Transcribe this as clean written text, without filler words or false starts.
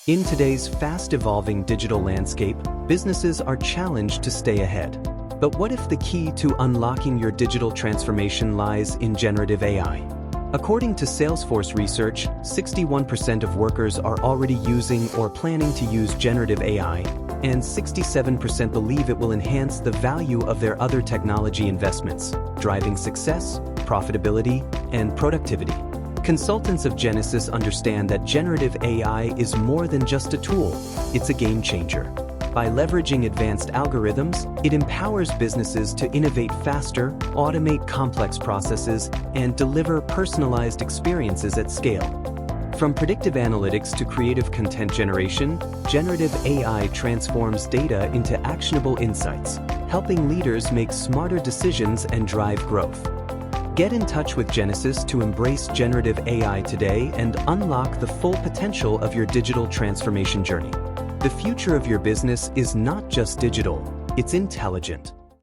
In today's fast-evolving digital landscape, businesses are challenged to stay ahead. But what if the key to unlocking your digital transformation lies in generative AI? According to Salesforce research, 61% of workers are already using or planning to use generative AI, and 67% believe it will enhance the value of their other technology investments, driving success, profitability, and productivity. Consultants of Genesis understand that generative AI is more than just a tool, it's a game changer. By leveraging advanced algorithms, it empowers businesses to innovate faster, automate complex processes, and deliver personalized experiences at scale. From predictive analytics to creative content generation, generative AI transforms data into actionable insights, helping leaders make smarter decisions and drive growth. Get in touch with Genesis to embrace generative AI today and unlock the full potential of your digital transformation journey. The future of your business is not just digital, it's intelligent.